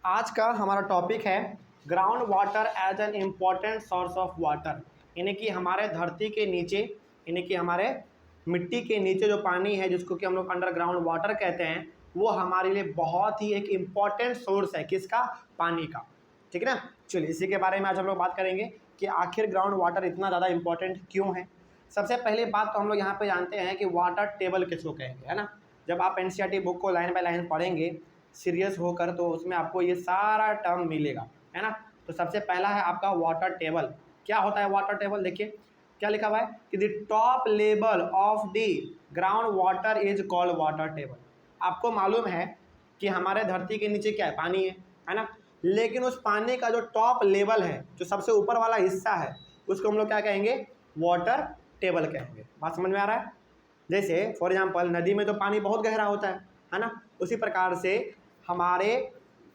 आज का हमारा टॉपिक है ground water as an important source of water. यानी कि हमारे धरती के नीचे, यानी कि हमारे मिट्टी के नीचे जो पानी है जिसको कि हम लोग अंडरग्राउंड वाटर कहते हैं, वो हमारे लिए बहुत ही एक इम्पॉर्टेंट सोर्स है। किसका? पानी का। ठीक है ना। चलिए इसी के बारे में आज हम लोग बात करेंगे कि आखिर ग्राउंड वाटर इतना ज़्यादा इम्पॉर्टेंट क्यों है। सबसे पहले बात तो हम लोग यहाँ पे जानते हैं कि वाटर टेबल किसको कहेंगे, है ना। जब आप एनसीईआरटी बुक को लाइन बाय लाइन पढ़ेंगे सीरियस होकर तो उसमें आपको ये सारा टर्म मिलेगा, है ना। तो सबसे पहला है आपका वाटर टेबल। क्या होता है वाटर टेबल? देखिए क्या लिखा हुआ है कि the top level of the ground water is called water table. आपको मालूम है कि हमारे धरती के नीचे क्या है? पानी है ना। लेकिन उस पानी का जो टॉप लेवल है, जो सबसे ऊपर वाला हिस्सा है, उसको हम लोग क्या कहेंगे? वाटर टेबल कहेंगे। बात समझ में आ रहा है? जैसे फॉर एग्जांपल नदी में तो पानी बहुत गहरा होता है ना। उसी प्रकार से हमारे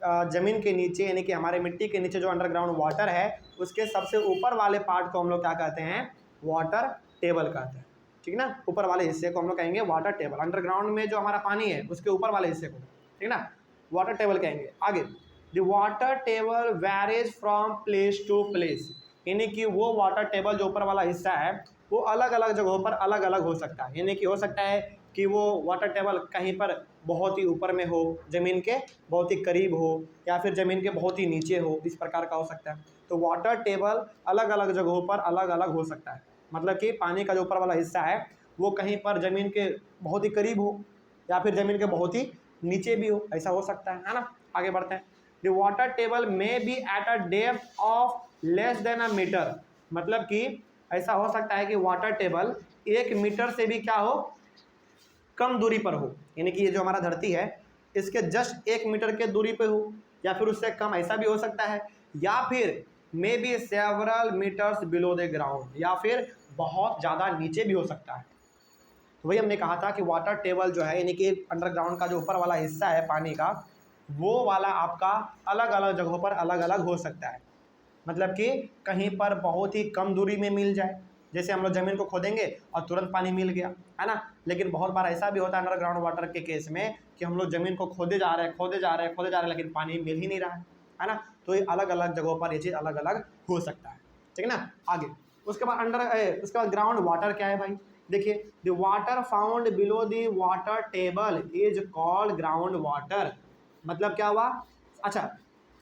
ज़मीन के नीचे, यानी कि हमारे मिट्टी के नीचे जो अंडरग्राउंड वाटर है, उसके सबसे ऊपर वाले पार्ट को हम लोग क्या कहते हैं? वाटर टेबल कहते हैं। ठीक ना। ऊपर वाले हिस्से को हम लोग कहेंगे वाटर टेबल। अंडरग्राउंड में जो हमारा पानी है उसके ऊपर वाले हिस्से को, ठीक ना, वाटर टेबल कहेंगे। आगे, the water table varies from place to place. यानी कि वो वाटर टेबल जो ऊपर वाला हिस्सा है वो अलग अलग जगहों पर अलग अलग हो सकता है। यानी कि हो सकता है कि वो वाटर टेबल कहीं पर बहुत ही ऊपर में हो, ज़मीन के बहुत ही करीब हो, या फिर ज़मीन के बहुत ही नीचे हो, इस प्रकार का हो सकता है। तो वाटर टेबल अलग अलग जगहों पर अलग अलग हो सकता है। मतलब कि पानी का जो ऊपर वाला हिस्सा है वो कहीं पर ज़मीन के बहुत ही करीब हो या फिर ज़मीन के बहुत ही नीचे भी हो, ऐसा हो सकता है ना। आगे बढ़ते हैं। The water table may be at a depth of less than a metre. मतलब कि ऐसा हो सकता है कि वाटर टेबल 1 मीटर से भी क्या हो? कम दूरी पर हो। यानी कि ये जो हमारा धरती है इसके जस्ट 1 मीटर के दूरी पे हो या फिर उससे कम, ऐसा भी हो सकता है। या फिर may be several metres below the ground, या फिर बहुत ज़्यादा नीचे भी हो सकता है। तो वही हमने कहा था कि वाटर टेबल जो है, यानी कि अंडरग्राउंड का जो ऊपर वाला हिस्सा है पानी का, वो वाला आपका अलग अलग जगहों पर अलग अलग हो सकता है। मतलब कि कहीं पर बहुत ही कम दूरी में मिल जाए, जैसे हम लोग ज़मीन को खोदेंगे और तुरंत पानी मिल गया, है ना। लेकिन बहुत बार ऐसा भी होता है अंडरग्राउंड वाटर के केस में कि हम लोग ज़मीन को खोदे जा रहे हैं लेकिन पानी मिल ही नहीं रहा है ना। तो ये अलग अलग जगहों पर ये चीज़ अलग अलग हो सकता है। ठीक है ना। आगे उसके बाद उसके बाद ग्राउंड वाटर क्या है भाई? देखिए, the water found below the water table is called ground water. मतलब क्या हुआ? अच्छा,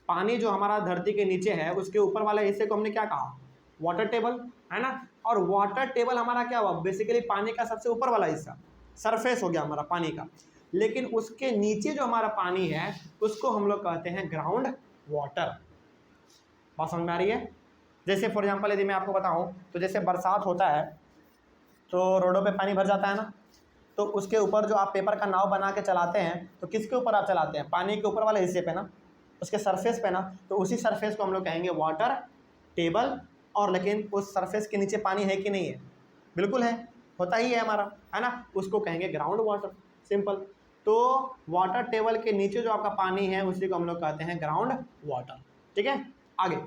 पानी जो हमारा धरती के नीचे है उसके ऊपर वाले हिस्से को हमने क्या कहा? वाटर टेबल, है ना। और वाटर टेबल हमारा क्या हुआ? बेसिकली पानी का सबसे ऊपर वाला हिस्सा, सरफेस हो गया हमारा पानी का। लेकिन उसके नीचे जो हमारा पानी है उसको हम लोग कहते हैं ग्राउंड वाटर। बात समझ में आ रही है? जैसे फॉर एग्जांपल यदि मैं आपको बताऊं तो जैसे बरसात होता है तो रोडों पे पानी भर जाता है ना। तो उसके ऊपर जो आप पेपर का नाव बना के चलाते हैं तो किसके ऊपर आप चलाते हैं? पानी के ऊपर वाले हिस्से पे ना, उसके सरफेस पे ना। तो उसी सरफेस को हम लोग कहेंगे वाटर टेबल। और लेकिन उस सरफेस के नीचे पानी है कि नहीं है? बिल्कुल है, होता ही है हमारा, है ना। उसको कहेंगे ग्राउंड वाटर, सिंपल। तो वाटर टेबल के नीचे जो आपका पानी है उसी को हम लोग कहते हैं ग्राउंड वाटर। ठीक है। आगे,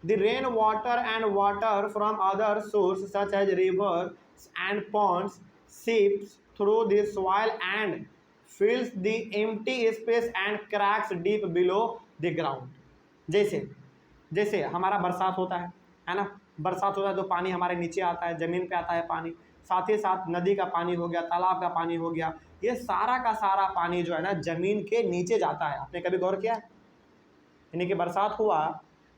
the rain water and water from other sources such as rivers and ponds seeps through the soil and fills the empty space and cracks deep below the ground। जैसे जैसे हमारा बरसात होता है ना। बरसात होता है तो पानी हमारे नीचे आता है, ज़मीन पे आता है पानी। साथ ही साथ नदी का पानी हो गया, तालाब का पानी हो गया, ये सारा का सारा पानी जो है ना ज़मीन के नीचे जाता है। आपने कभी गौर किया? यानी कि बरसात हुआ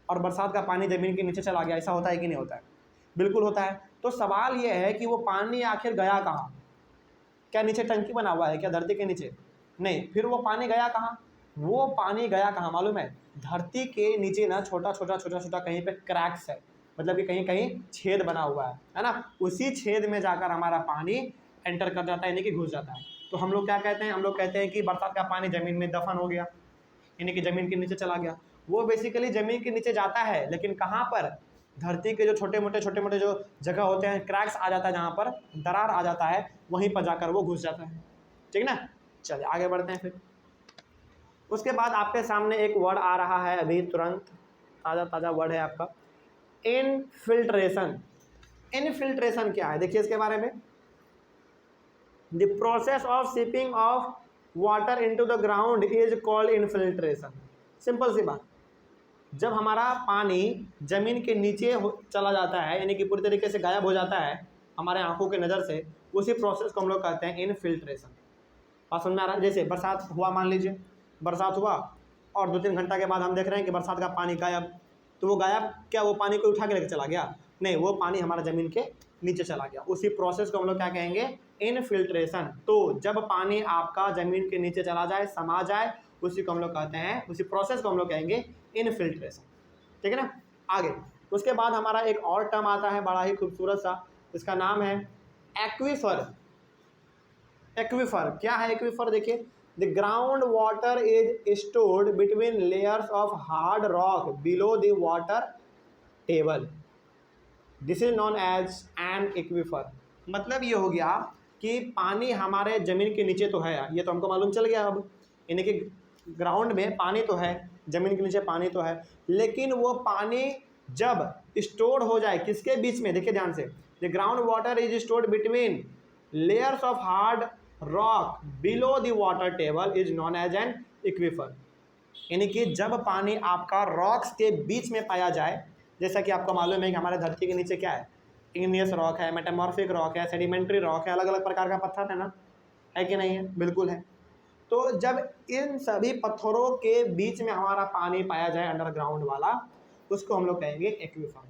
और बरसात का पानी ज़मीन के नीचे चला गया, ऐसा होता है कि नहीं होता है? बिल्कुल होता है। तो सवाल ये है कि वो पानी आखिर गया कहाँ? क्या नीचे टंकी बना हुआ है क्या धरती के नीचे? नहीं। फिर वो पानी गया कहाँ? वो पानी गया कहाँ मालूम है? धरती के नीचे ना छोटा छोटा कहीं पे क्रैक्स है, मतलब कि कहीं कहीं छेद बना हुआ है ना। उसी छेद में जाकर हमारा पानी एंटर कर जाता है, यानी कि घुस जाता है। तो हम लोग क्या कहते हैं? हम लोग कहते हैं कि बरसात का पानी ज़मीन में दफन हो गया, यानी कि ज़मीन के नीचे चला गया। वो बेसिकली ज़मीन के नीचे जाता है, लेकिन कहाँ पर? धरती के जो छोटे मोटे जो जगह होते हैं, क्रैक्स आ जाता है, जहाँ पर दरार आ जाता है, वहीं पर जाकर वो घुस जाता है। ठीक ना। चलिए आगे बढ़ते हैं। फिर उसके बाद आपके सामने एक वर्ड आ रहा है अभी तुरंत, ताज़ा ताज़ा वर्ड है आपका, इनफिल्ट्रेशन। इनफिल्ट्रेशन क्या है? देखिए इसके बारे में, the process of seeping of water into the ground is called infiltration. Simple सी बात। जब हमारा पानी ज़मीन के नीचे चला जाता है, यानी कि पूरी तरीके से गायब हो जाता है हमारे आंखों के नज़र से, उसी प्रोसेस को हम लोग कहते हैं इनफिल्ट्रेशन। बात समझ में आ रहा है? जैसे बरसात हुआ, मान लीजिए बरसात हुआ और 2-3 घंटा के बाद हम देख रहे हैं कि बरसात का पानी गायब। तो वो गायब क्या वो पानी को उठा के लेके चला गया? नहीं, वो पानी हमारा ज़मीन के नीचे चला गया। उसी प्रोसेस को हम लोग क्या कहेंगे? इनफिल्ट्रेशन। तो जब पानी आपका ज़मीन के नीचे चला जाए, समा जाए, उसी को हम लोग कहते हैं, उसी प्रोसेस को हम लोग कहेंगे इनफिल्ट्रेशन। ठीक है ना? आगे उसके बाद हमारा एक और टर्म आता है बड़ा ही खूबसूरत सा, इसका नाम है एक्वीफर। एक्वीफर क्या है? एक्वीफर देखिए, the ground water is stored between layers of hard rock below the water table, this is known as an aquifer. मतलब ये हो गया कि पानी हमारे ज़मीन के नीचे तो है, ये तो हमको मालूम चल गया अब, यानी कि ग्राउंड में पानी तो है, ज़मीन के नीचे पानी तो है, लेकिन वो पानी जब स्टोर हो जाए किसके बीच में? देखिए ध्यान से, the ground water is stored between layers of hard rock below the water table is known as an aquifer. यानी कि जब पानी आपका रॉक्स के बीच में पाया जाए, जैसा कि आपको मालूम है कि हमारे धरती के नीचे क्या है? इग्नियस रॉक है, मेटामॉर्फिक रॉक है, सेडिमेंट्री रॉक है, अलग अलग प्रकार का पत्थर है ना, है कि नहीं है? बिल्कुल है। तो जब इन सभी पत्थरों के बीच में हमारा पानी पाया जाए अंडरग्राउंड वाला, उसको हम लोग कहेंगे एक्वीफर।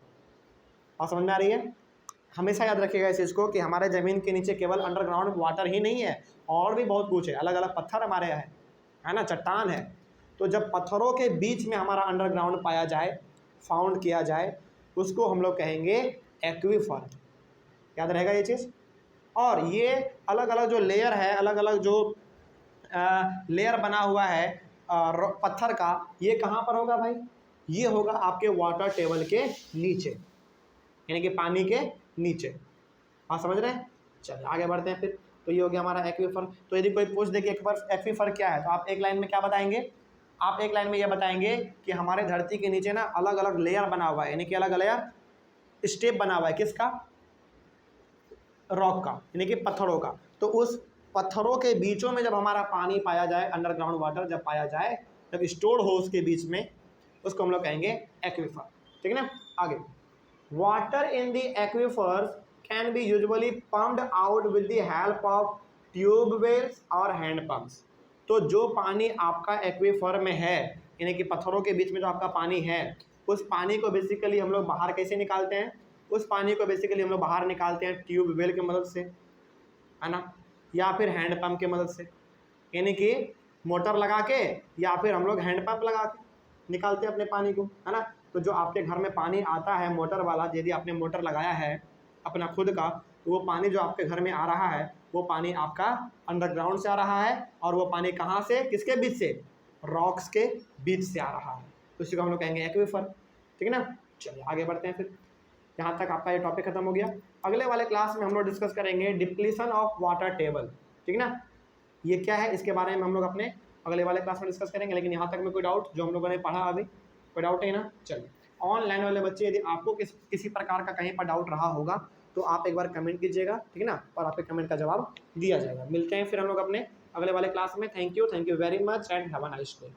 और समझ में आ रही है? हमेशा याद रखिएगा इस चीज़ को कि हमारे ज़मीन के नीचे केवल अंडरग्राउंड वाटर ही नहीं है, और भी बहुत कुछ है, अलग अलग पत्थर हमारे है ना, चट्टान है। तो जब पत्थरों के बीच में हमारा अंडरग्राउंड पाया जाए, फाउंड किया जाए, उसको हम लोग कहेंगे एक्वीफर। याद रहेगा ये चीज़। और ये अलग अलग जो लेयर है, अलग अलग जो लेयर बना हुआ है पत्थर का, ये कहाँ पर होगा भाई? ये होगा आपके वाटर टेबल के नीचे, यानी कि पानी के नीचे। हाँ, समझ रहे हैं? चलिए आगे बढ़ते हैं फिर। तो ये हो गया हमारा एक्वीफर। तो यदि कोई पूछ दे कि एक्वीफर क्या है, तो आप एक लाइन में क्या बताएंगे? आप एक लाइन में ये बताएंगे कि हमारे धरती के नीचे ना अलग अलग लेयर बना हुआ है, यानी कि अलग अलग स्टेप बना हुआ है। किसका? रॉक का, यानी कि पत्थरों का। तो उस पत्थरों के बीचों में जब हमारा पानी पाया जाए, अंडरग्राउंड वाटर जब पाया जाए, जब स्टोर हो उसके बीच में, उसको हम लोग कहेंगे एक्वीफर। ठीक है ना? आगे, water in the aquifers can be usually pumped out with the help of tube wells और हैंड पम्प्स। तो जो पानी आपका एक्वीफर में है, यानी कि पत्थरों के बीच में जो आपका पानी है, उस पानी को बेसिकली हम लोग बाहर कैसे निकालते हैं? उस पानी को बेसिकली हम लोग बाहर निकालते हैं ट्यूब वेल की मदद से, है ना, या फिर हैंड पंप की मदद से, यानी कि मोटर लगा के या फिर हम लोग हैंड पंप लगा के निकालते हैं अपने पानी को, है ना। तो जो आपके घर में पानी आता है मोटर वाला, यदि आपने मोटर लगाया है अपना खुद का, तो वो पानी जो आपके घर में आ रहा है, वो पानी आपका अंडरग्राउंड से आ रहा है। और वो पानी कहाँ से? किसके बीच से? रॉक्स के बीच से आ रहा है। तो इसी को हम लोग कहेंगे एक्वीफर। ठीक है ना? चलिए आगे बढ़ते हैं फिर। यहाँ तक आपका ये टॉपिक खत्म हो गया। अगले वाले क्लास में हम लोग डिस्कस करेंगे डिप्लीशन ऑफ वाटर टेबल। ठीक है ना? ये क्या है, इसके बारे में हम लोग अपने अगले वाले क्लास में डिस्कस करेंगे। लेकिन यहाँ तक में कोई डाउट जो हम लोगों ने पढ़ा अभी, कोई डाउट है ना? चलिए, ऑनलाइन वाले बच्चे यदि आपको किसी प्रकार का कहीं पर डाउट रहा होगा तो आप एक बार कमेंट कीजिएगा, ठीक है ना, और आपके कमेंट का जवाब दिया जाएगा। मिलते हैं फिर हम लोग अपने अगले वाले क्लास में। Thank you very much and have a nice day.